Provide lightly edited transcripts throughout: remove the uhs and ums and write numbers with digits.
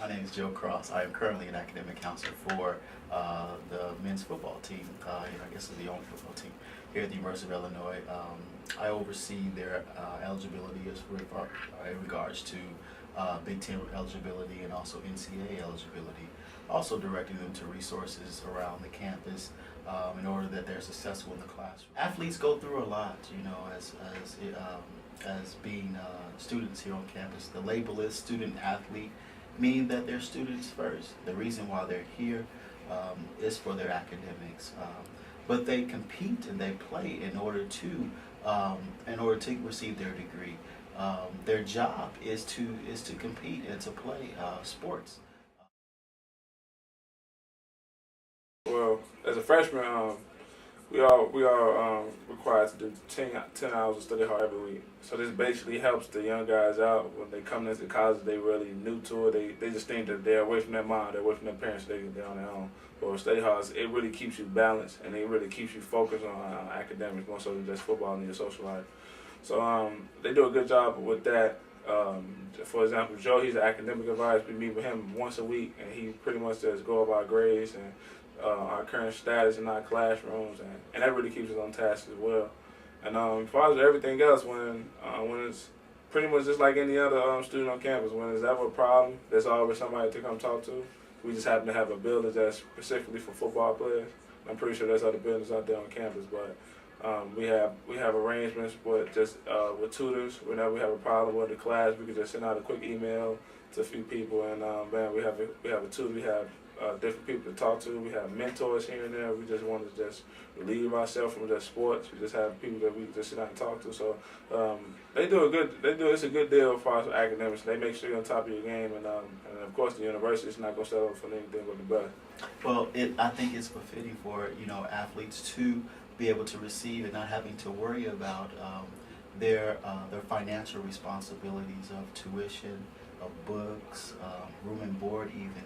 My name is Joe Cross. I am currently an academic counselor for the men's football team. I guess it's the only football team here at the University of Illinois. I oversee their eligibility in regards to Big Ten eligibility and also NCAA eligibility. Also directing them to resources around the campus in order that they're successful in the classroom. Athletes go through a lot, as being students here on campus. The label is student athlete, meaning that they're students first. The reason why they're here is for their academics, but they compete and they play in order to receive their degree. Their job is to compete and to play sports. Well, as a freshman, we are required to do 10 hours of study hall every week. So this basically helps the young guys out when they come into college. They really new to it. They just think that they're away from their mom, they're away from their parents. They're on their own. But with study halls, it really keeps you balanced and it really keeps you focused on academics more so than just football and your social life. So they do a good job with that. For example, Joe, he's an academic advisor. We meet with him once a week, and he pretty much just go over our grades and our current status in our classrooms, and that really keeps us on task as well. And as far as everything else, when it's pretty much just like any other student on campus, when there's ever a problem, there's always somebody to come talk to. We just happen to have a building that's specifically for football players. I'm pretty sure there's other buildings out there on campus, but we have arrangements with with tutors. Whenever we have a problem with the class, we can just send out a quick email to a few people, and we have a tutor. We have different people to talk to. We have mentors here and there. We just want to just relieve ourselves from just sports. We just have people that we can just sit down and talk to. So it's a good deal as far as academics. They make sure you're on top of your game, and of course the university is not going to settle for anything but the best. Well, I think it's befitting for athletes to be able to receive and not having to worry about their financial responsibilities of tuition, of books, room and board even.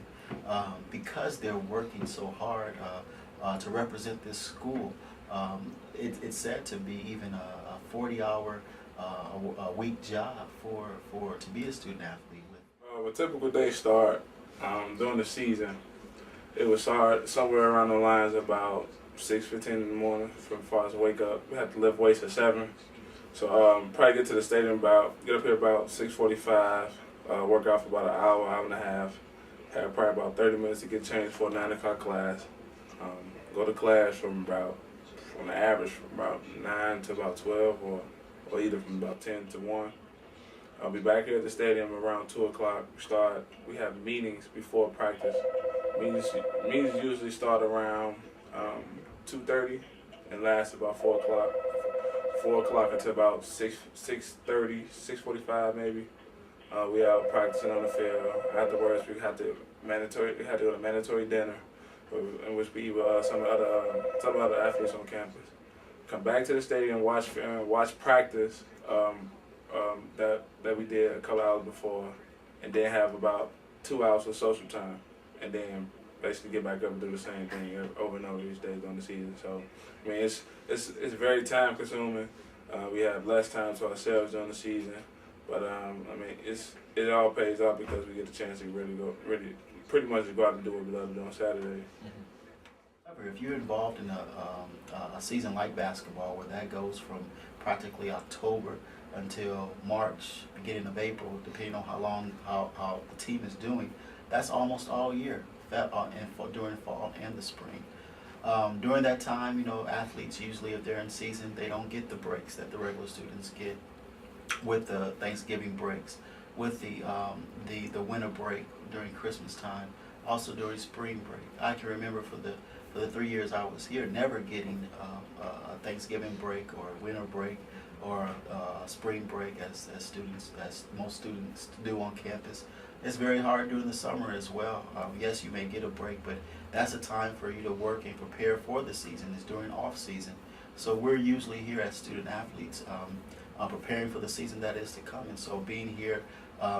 Because they're working so hard to represent this school, it's said to be even a 40-hour a week job to be a student athlete. A typical day start during the season. It would start somewhere around the lines about 6:15 in the morning. From far as wake up, we have to lift weights at 7. So probably get to the stadium get up here about 6:45. Work out for about an hour and a half. Have probably about 30 minutes to get changed for a 9 o'clock class. Go to class on the average from about 9 to about 12, or either from about 10 to 1. I'll be back here at the stadium around 2 o'clock. We have meetings before practice. Meetings usually start around 2:30 and last about 4 o'clock. 4 o'clock until about 6:30, 6:45 maybe. We are practicing on the field. Afterwards, we had to go to mandatory dinner, in which we eat with some other athletes on campus. Come back to the stadium, watch practice that we did a couple hours before, and then have about 2 hours of social time, and then basically get back up and do the same thing over and over each day during the season. So, I mean, it's very time consuming. We have less time to ourselves during the season. But I mean, it all pays off because we get the chance to really pretty much just go out and do what we love to do on Saturday. However, if you're involved in a season like basketball, where that goes from practically October until March, beginning of April, depending on how the team is doing, that's almost all year, during fall and the spring. During that time, athletes usually, if they're in season, they don't get the breaks that the regular students get. With the Thanksgiving breaks, with the winter break during Christmas time, also during spring break. I can remember for the 3 years I was here, never getting a Thanksgiving break or a winter break or a spring break as most students do on campus. It's very hard during the summer as well. Yes, you may get a break, but that's a time for you to work and prepare for the season. It's during off season. So we're usually here as student athletes preparing for the season that is to come. And so being here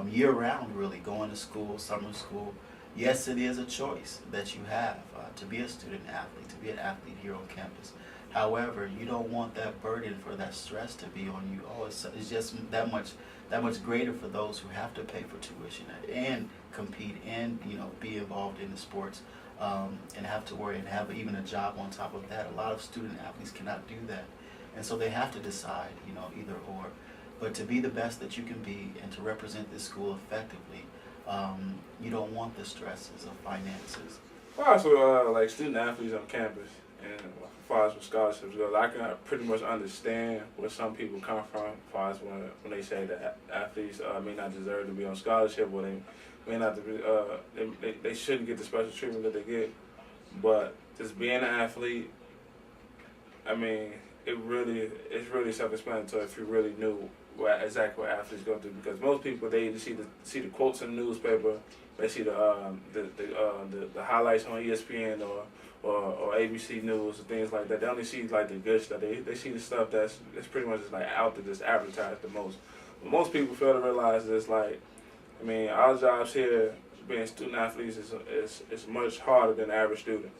year-round, really, going to school, summer school, yes, it is a choice that you have to be a student athlete, to be an athlete here on campus. However, you don't want that burden for that stress to be on you. Oh, it's just that much greater for those who have to pay for tuition and compete and be involved in the sports, and have to worry and have even a job on top of that. A lot of student athletes cannot do that, and so they have to decide either or. But to be the best that you can be and to represent this school effectively, you don't want the stresses of finances. Well, also, like student athletes on campus, and as far as with scholarships goes, I can pretty much understand where some people come from, as far as when they say that athletes may not deserve to be on scholarship, or they may not, they shouldn't get the special treatment that they get. But just being an athlete, I mean, it's really self-explanatory if you really knew exactly what athletes go through. Because most people, they just see the quotes in the newspaper, they see the highlights on ESPN or ABC News and things like that. They only see like the good stuff. They see the stuff that's pretty much just like out there, just advertised the most. But most people fail to realize this. Like, I mean, our jobs here, being student athletes, is much harder than the average student.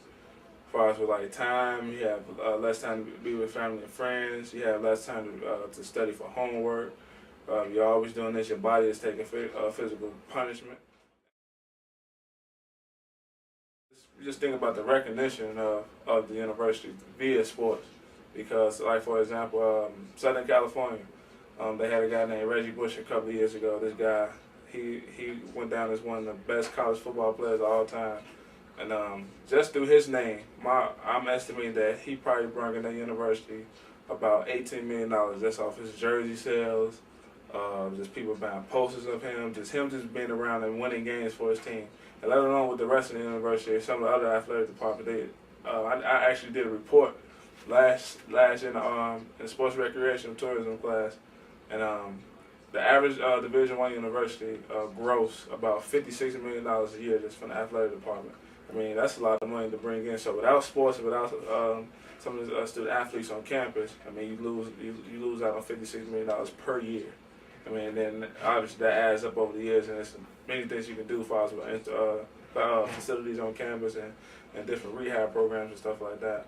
As far as with like time, you have less time to be with family and friends. You have less time to study for homework. You're always doing this. Your body is taking physical punishment. Just think about the recognition of the university via sports, because like for example, Southern California, they had a guy named Reggie Bush a couple of years ago. This guy, he went down as one of the best college football players of all time. And just through his name, I'm estimating that he probably brought in that university about $18 million just off his jersey sales, just people buying posters of him just being around and winning games for his team. And let alone with the rest of the university, some of the other athletic department, I actually did a report last in the sports recreation and tourism class, and the average Division I university gross about $56 million a year just from the athletic department. I mean, that's a lot of money to bring in. So without sports, without some of the student athletes on campus, I mean, you lose out on $56 million per year. I mean, then obviously that adds up over the years, and there's many things you can do as far as facilities on campus and different rehab programs and stuff like that.